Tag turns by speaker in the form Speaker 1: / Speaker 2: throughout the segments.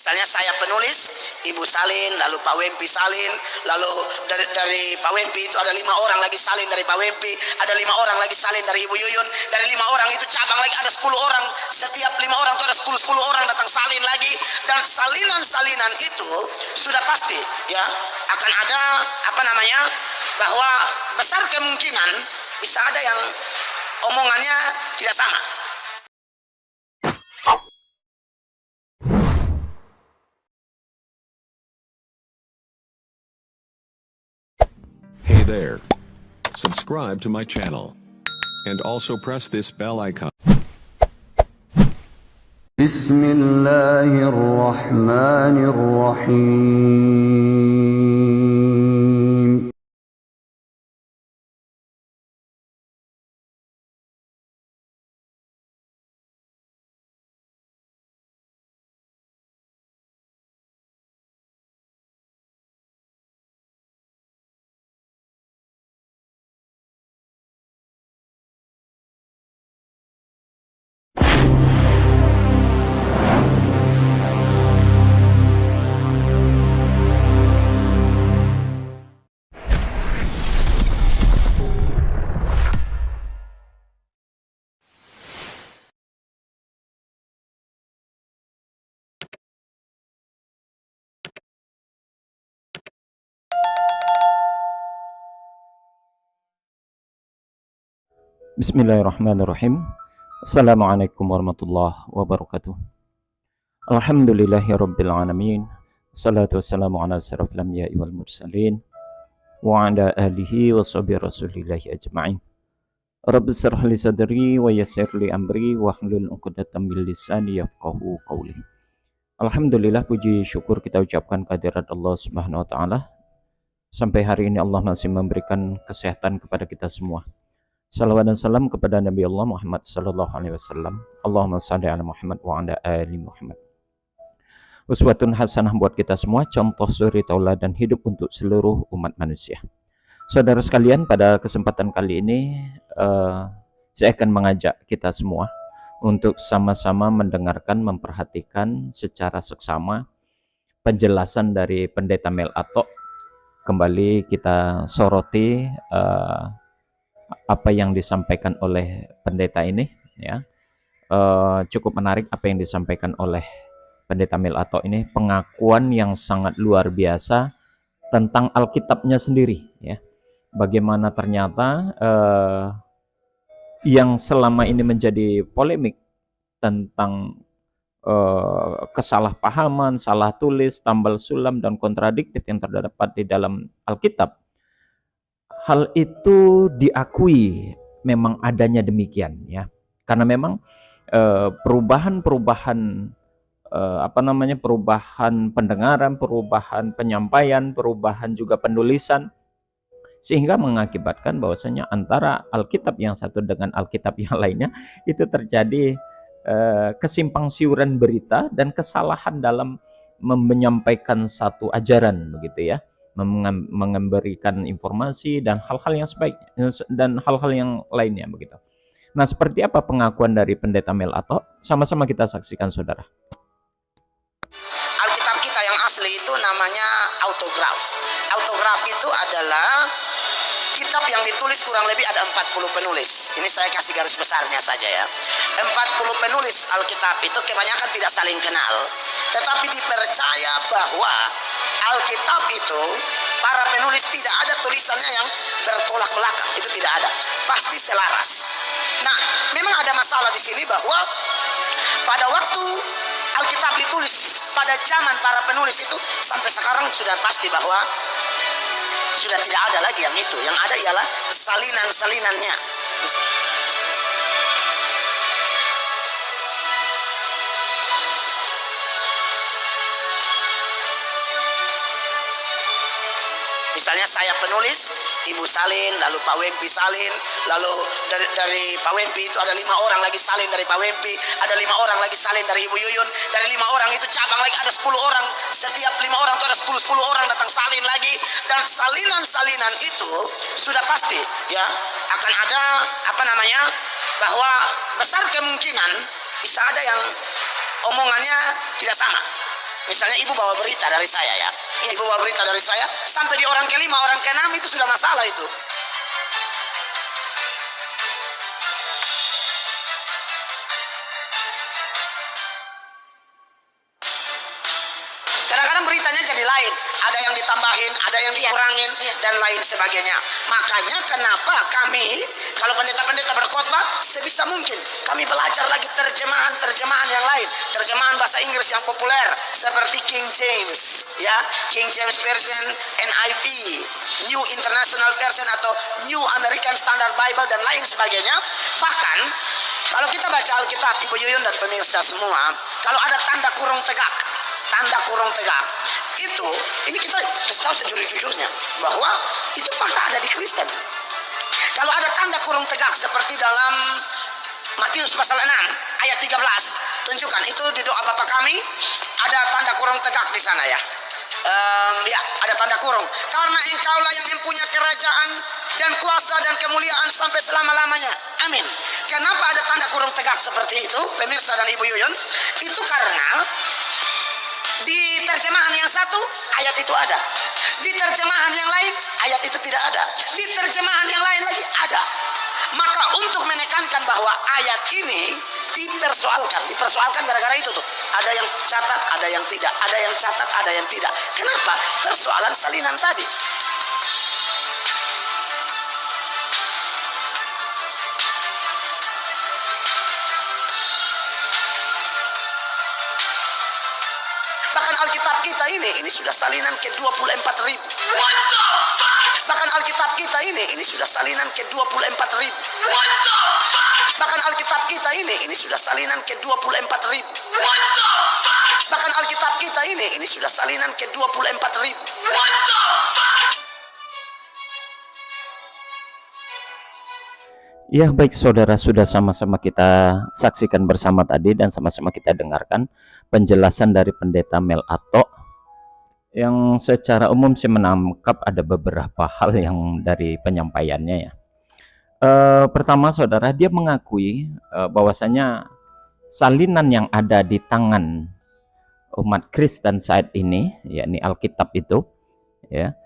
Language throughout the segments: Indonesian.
Speaker 1: Misalnya saya penulis, Ibu salin, lalu Pak Wempi salin, lalu dari Pak Wempi itu ada 5 orang lagi salin dari Pak Wempi, ada 5 orang lagi salin dari Ibu Yuyun, dari 5 orang itu cabang lagi ada 10 orang, setiap 5 orang itu ada 10 orang datang salin lagi, dan salinan-salinan itu sudah pasti ya akan ada bahwa besar kemungkinan bisa ada yang omongannya tidak sama.
Speaker 2: Hey there. Subscribe to my channel. And also press this bell icon.
Speaker 3: Bismillahirrahmanirrahim.
Speaker 4: Bismillahirrahmanirrahim. Assalamualaikum warahmatullahi wabarakatuh. Alhamdulillahirabbil alamin. Wassalatu wassalamu ala asyrafil anbiya'i wal mursalin wa ala alihi wa sahbihi rasulillahi ajma'in. Rabbi shrah li sadri wa yassir li amri wa hlul 'uqdatam min lisani yafqahu qawli. Alhamdulillah, puji syukur kita ucapkan kehadirat Allah Subhanahu wa taala. Sampai hari ini Allah masih memberikan kesehatan kepada kita semua. Salawat dan salam kepada Nabi Allah Muhammad sallallahu alaihi wasallam. Allahumma shalli ala Muhammad wa ala ali Muhammad. Uswatun hasanah buat kita semua, contoh suri tauladan hidup untuk seluruh umat manusia. Saudara sekalian, pada kesempatan kali ini saya akan mengajak kita semua untuk sama-sama mendengarkan, memperhatikan secara seksama penjelasan dari Pendeta Mel Atok. Kembali kita soroti apa yang disampaikan oleh pendeta ini, ya. Cukup menarik apa yang disampaikan oleh Pendeta Mel Atok ini, pengakuan yang sangat luar biasa tentang Alkitabnya sendiri, ya. Bagaimana ternyata yang selama ini menjadi polemik tentang kesalahpahaman, salah tulis, tambal sulam, dan kontradiktif yang terdapat di dalam Alkitab, hal itu diakui memang adanya demikian, ya. Karena memang perubahan pendengaran, perubahan penyampaian, perubahan juga penulisan, sehingga mengakibatkan bahwasanya antara Alkitab yang satu dengan Alkitab yang lainnya itu terjadi kesimpang siuran berita dan kesalahan dalam menyampaikan satu ajaran, begitu ya, memberikan informasi dan hal-hal yang sebaiknya dan hal-hal yang lainnya, begitu. Nah, seperti apa pengakuan dari Pendeta Mel Atok? Sama-sama kita saksikan, saudara.
Speaker 1: Alkitab kita yang asli itu namanya autograf. Autograf itu adalah kitab yang ditulis kurang lebih ada 40 penulis. Ini saya kasih garis besarnya saja ya. 40 penulis Alkitab itu kebanyakan tidak saling kenal, tetapi dipercaya bahwa Alkitab itu para penulis tidak ada tulisannya yang bertolak belakang, itu tidak ada, pasti selaras. Nah, memang ada masalah di sini bahwa pada waktu Alkitab ditulis pada zaman para penulis itu, sampai sekarang sudah pasti bahwa sudah tidak ada lagi yang itu. Yang ada ialah salinan-salinannya. Misalnya saya penulis, Ibu salin, lalu Pak Wempi salin, lalu dari Pak Wempi itu ada 5 orang lagi salin dari Pak Wempi, ada 5 orang lagi salin dari Ibu Yuyun, dari 5 orang itu cabang lagi ada 10 orang, setiap 5 orang itu ada 10 orang datang salin lagi, dan salinan-salinan itu sudah pasti ya akan ada bahwa besar kemungkinan bisa ada yang omongannya tidak sama. Misalnya ibu bawa berita dari saya ya. Ibu bawa berita dari saya sampai di orang kelima, orang keenam itu sudah masalah itu. Kadang-kadang beritanya jadi lain, ada yang ditambahin, ada yang dikurangin, dan lain sebagainya. Makanya kenapa kami, kalau pendeta-pendeta berkhotbah, sebisa mungkin kami belajar lagi terjemahan-terjemahan yang lain, terjemahan bahasa Inggris yang populer seperti King James, ya, King James Version, NIV, New International Version atau New American Standard Bible dan lain sebagainya. Bahkan kalau kita baca Alkitab, Ibu Yuyun dan pemirsa semua, kalau ada tanda kurung tegak itu, ini kita kasih tahu sejujur-jujurnya bahwa itu fakta ada di Kristen. Kalau ada tanda kurung tegak seperti dalam Matius pasal 6 ayat 13, tunjukkan itu di doa Bapa kami, ada tanda kurung tegak di sana ya. Ya, ada tanda kurung. Karena engkaulah yang mempunyai kerajaan dan kuasa dan kemuliaan sampai selama-lamanya. Amin. Kenapa ada tanda kurung tegak seperti itu, pemirsa dan Ibu Yuyun? Itu karena di terjemahan yang satu ayat itu ada, di terjemahan yang lain ayat itu tidak ada, di terjemahan yang lain lagi ada. Maka untuk menekankan bahwa ayat ini dipersoalkan gara-gara itu tuh. Ada yang catat, ada yang tidak, ada yang catat, ada yang tidak. Kenapa? Persoalan salinan tadi. Bahkan Alkitab kita ini sudah salinan ke 24.000. Bahkan Alkitab kita ini sudah salinan ke 24.000. Bahkan Alkitab kita ini sudah salinan ke 24.000. Bahkan Alkitab kita ini sudah salinan ke 24.000.
Speaker 4: Ya, baik saudara, sudah sama-sama kita saksikan bersama tadi dan sama-sama kita dengarkan penjelasan dari Pendeta Mel Ato yang secara umum saya menangkap ada beberapa hal yang dari penyampaiannya ya. Pertama saudara, dia mengakui bahwasanya salinan yang ada di tangan umat Kristen saat ini, yakni Alkitab itu, ya,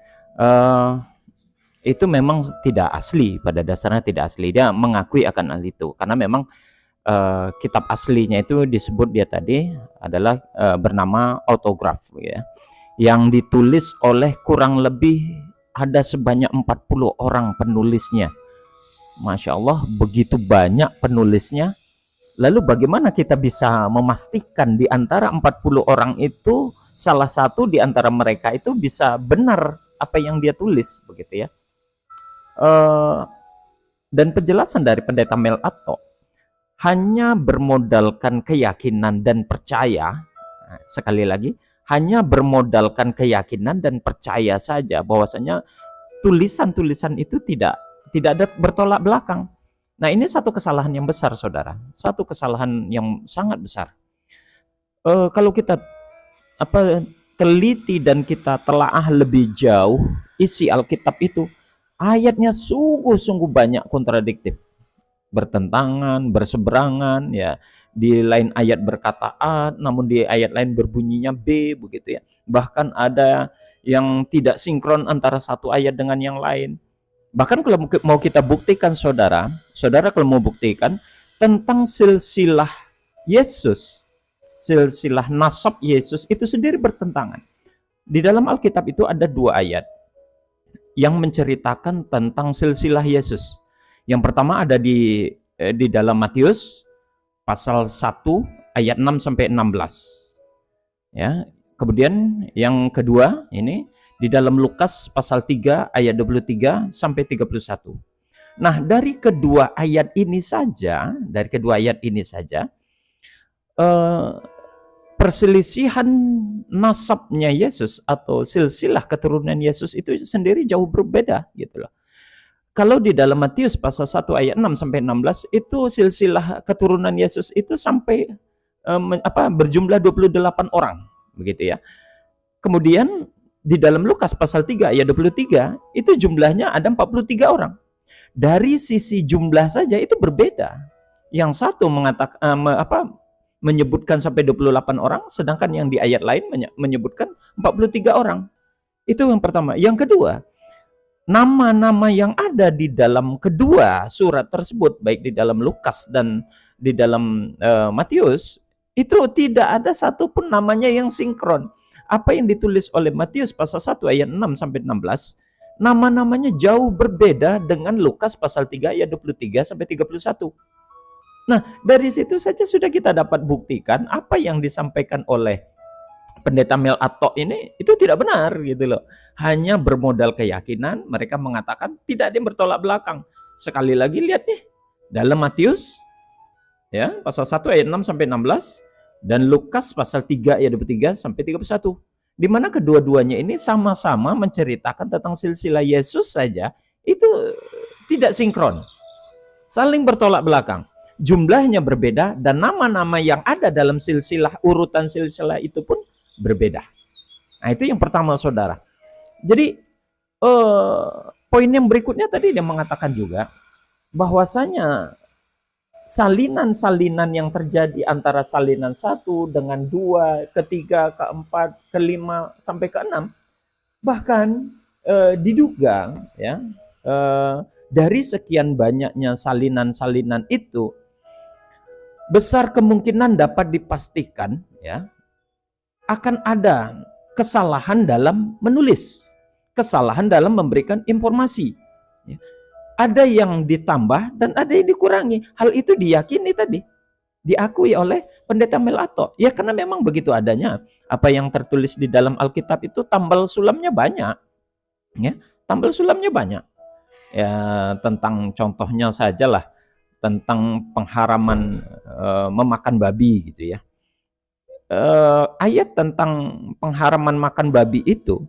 Speaker 4: itu memang tidak asli, pada dasarnya tidak asli. Dia mengakui akan hal itu karena memang kitab aslinya itu disebut dia tadi adalah bernama autograf ya, yang ditulis oleh kurang lebih ada sebanyak 40 orang penulisnya. Masya Allah, begitu banyak penulisnya. Lalu bagaimana kita bisa memastikan di antara 40 orang itu salah satu di antara mereka itu bisa benar apa yang dia tulis, begitu ya. Dan penjelasan dari Pendeta Mel Ato hanya bermodalkan keyakinan dan percaya, sekali lagi, hanya bermodalkan keyakinan dan percaya saja bahwasanya tulisan-tulisan itu tidak ada bertolak belakang. Nah, ini satu kesalahan yang besar saudara, satu kesalahan yang sangat besar. Kalau kita teliti dan kita telaah lebih jauh isi Alkitab itu, ayatnya sungguh-sungguh banyak kontradiktif, bertentangan, berseberangan ya. Di lain ayat berkata A, namun di ayat lain berbunyinya B, begitu ya. Bahkan ada yang tidak sinkron antara satu ayat dengan yang lain. Bahkan kalau mau kita buktikan saudara kalau mau buktikan tentang silsilah Yesus, silsilah nasab Yesus itu sendiri bertentangan. Di dalam Alkitab itu ada 2 ayat yang menceritakan tentang silsilah Yesus. Yang pertama ada di dalam Matius pasal 1 ayat 6 sampai 16. Ya. Kemudian yang kedua ini di dalam Lukas pasal 3 ayat 23 sampai 31. Nah, dari kedua ayat ini saja, perselisihan nasabnya Yesus atau silsilah keturunan Yesus itu sendiri jauh berbeda gitu loh. Kalau di dalam Matius pasal 1 ayat 6 sampai 16 itu silsilah keturunan Yesus itu sampai berjumlah 28 orang begitu ya. Kemudian di dalam Lukas pasal 3 ayat 23 itu jumlahnya ada 43 orang. Dari sisi jumlah saja itu berbeda. Yang satu mengatakan menyebutkan sampai 28 orang, sedangkan yang di ayat lain menyebutkan 43 orang. Itu yang pertama. Yang kedua, nama-nama yang ada di dalam kedua surat tersebut, baik di dalam Lukas dan di dalam Matius, itu tidak ada satupun namanya yang sinkron. Apa yang ditulis oleh Matius pasal 1 ayat 6 sampai 16, nama-namanya jauh berbeda dengan Lukas pasal 3 ayat 23 sampai 31. Nah, dari situ saja sudah kita dapat buktikan apa yang disampaikan oleh Pendeta Mel Atok ini itu tidak benar gitu loh. Hanya bermodal keyakinan, mereka mengatakan tidak ada yang bertolak belakang. Sekali lagi lihat nih, dalam Matius ya, pasal 1 ayat 6 sampai 16 dan Lukas pasal 3 ayat 23 sampai 31. Di mana kedua-duanya ini sama-sama menceritakan tentang silsilah Yesus saja itu tidak sinkron. Saling bertolak belakang. Jumlahnya berbeda dan nama-nama yang ada dalam silsilah, urutan silsilah itu pun berbeda. Nah, itu yang pertama, saudara. Jadi poin yang berikutnya tadi dia mengatakan juga bahwasanya salinan-salinan yang terjadi antara salinan 1 dengan 2, ketiga, keempat, kelima sampai keenam, bahkan diduga ya dari sekian banyaknya salinan-salinan itu besar kemungkinan dapat dipastikan ya akan ada kesalahan dalam menulis, kesalahan dalam memberikan informasi. Ya. Ada yang ditambah dan ada yang dikurangi. Hal itu diyakini tadi, diakui oleh Pendeta Mel Atok. Ya karena memang begitu adanya. Apa yang tertulis di dalam Alkitab itu tambal sulamnya banyak. Ya, tambal sulamnya banyak. Ya tentang contohnya sajalah tentang pengharaman memakan babi gitu ya. Ayat tentang pengharaman makan babi itu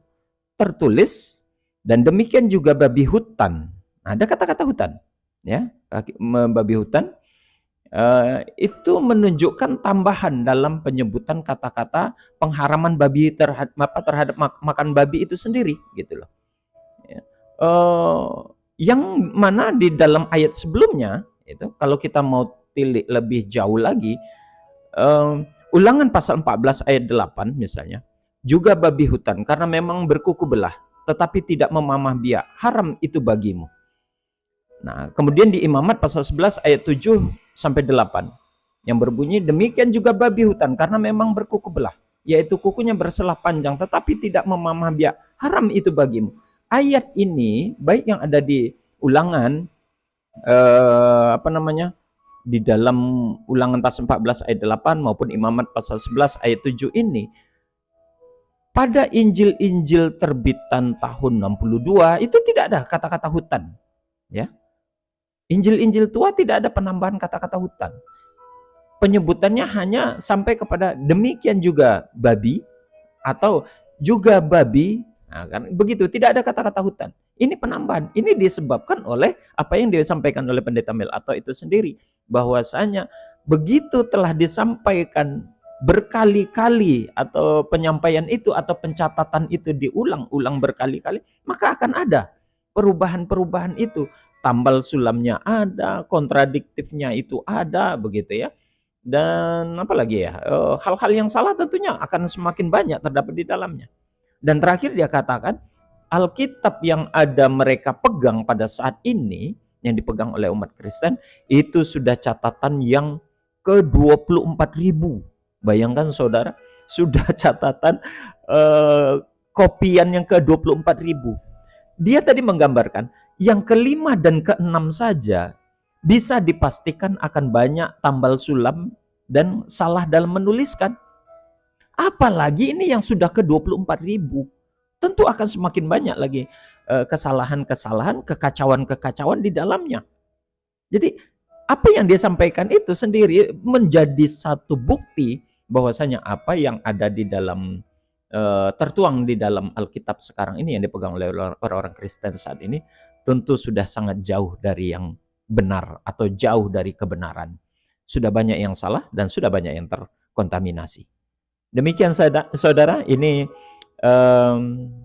Speaker 4: tertulis dan demikian juga babi hutan. Nah, ada kata-kata hutan, ya, babi hutan itu menunjukkan tambahan dalam penyebutan kata-kata pengharaman babi terhadap makan babi itu sendiri, gitu loh. Ya. Yang mana di dalam ayat sebelumnya itu, kalau kita mau tilik lebih jauh lagi, Ulangan pasal 14 ayat 8 misalnya, juga babi hutan karena memang berkuku belah, tetapi tidak memamah biak, haram itu bagimu. Nah, kemudian di Imamat pasal 11 ayat 7 sampai 8 yang berbunyi demikian juga babi hutan karena memang berkuku belah, yaitu kukunya berselah panjang tetapi tidak memamah biak, haram itu bagimu. Ayat ini baik yang ada di Ulangan di dalam Ulangan pasal 14 ayat 8 maupun Imamat pasal 11 ayat 7 ini, pada Injil-Injil terbitan tahun 62 itu tidak ada kata-kata hutan, ya. Injil-Injil tua tidak ada penambahan kata-kata hutan. Penyebutannya hanya sampai kepada demikian juga babi atau juga babi. Nah, kan begitu, tidak ada kata-kata hutan. Ini penambahan. Ini disebabkan oleh apa yang disampaikan oleh Pendeta Mel Atok itu sendiri, bahwasanya begitu telah disampaikan berkali-kali atau penyampaian itu atau pencatatan itu diulang-ulang berkali-kali, maka akan ada perubahan-perubahan itu. Tambal sulamnya ada, kontradiktifnya itu ada, begitu ya. Dan apalagi ya, hal-hal yang salah tentunya akan semakin banyak terdapat di dalamnya. Dan terakhir dia katakan, Alkitab yang ada mereka pegang pada saat ini, yang dipegang oleh umat Kristen, itu sudah catatan yang ke-24.000. Bayangkan saudara, sudah catatan kopian yang ke-24.000. Dia tadi menggambarkan, yang kelima dan keenam saja bisa dipastikan akan banyak tambal sulam dan salah dalam menuliskan. Apalagi ini yang sudah ke-24.000. Tentu akan semakin banyak lagi kesalahan-kesalahan, kekacauan-kekacauan di dalamnya. Jadi apa yang dia sampaikan itu sendiri menjadi satu bukti bahwasanya apa yang ada di dalam tertuang di dalam Alkitab sekarang ini yang dipegang oleh orang-orang Kristen saat ini tentu sudah sangat jauh dari yang benar atau jauh dari kebenaran. Sudah banyak yang salah dan sudah banyak yang terkontaminasi. Demikian saudara, ini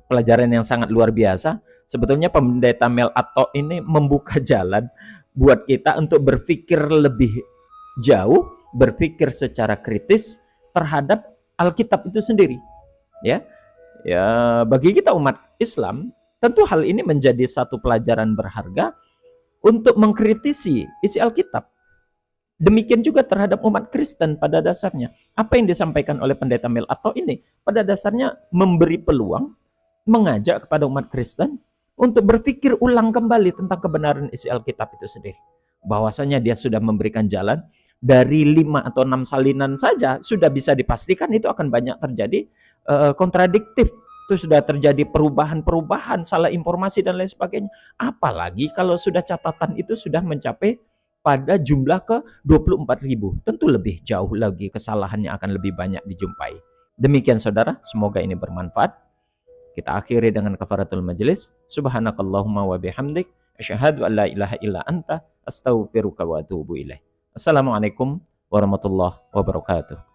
Speaker 4: pelajaran yang sangat luar biasa. Sebetulnya Pendeta Mel Atok ini membuka jalan buat kita untuk berpikir lebih jauh berpikir secara kritis terhadap Alkitab itu sendiri. Ya, bagi kita umat Islam, tentu hal ini menjadi satu pelajaran berharga untuk mengkritisi isi Alkitab. Demikian juga terhadap umat Kristen pada dasarnya. Apa yang disampaikan oleh Pendeta Mel atau ini pada dasarnya memberi peluang, mengajak kepada umat Kristen untuk berpikir ulang kembali tentang kebenaran isi Alkitab itu sendiri. Bahwasanya dia sudah memberikan jalan, dari 5 atau 6 salinan saja sudah bisa dipastikan itu akan banyak terjadi kontradiktif. Itu sudah terjadi perubahan-perubahan, salah informasi dan lain sebagainya. Apalagi kalau sudah catatan itu sudah mencapai pada jumlah ke 24.000. Tentu lebih jauh lagi kesalahannya akan lebih banyak dijumpai. Demikian saudara, semoga ini bermanfaat. Kita akhiri dengan kafaratul majelis. Subhanakallahumma wa bihamdik, asyhadu an la ilaha illa anta, astaghfiruka wa atubu ilaik. Assalamualaikum warahmatullahi wabarakatuh.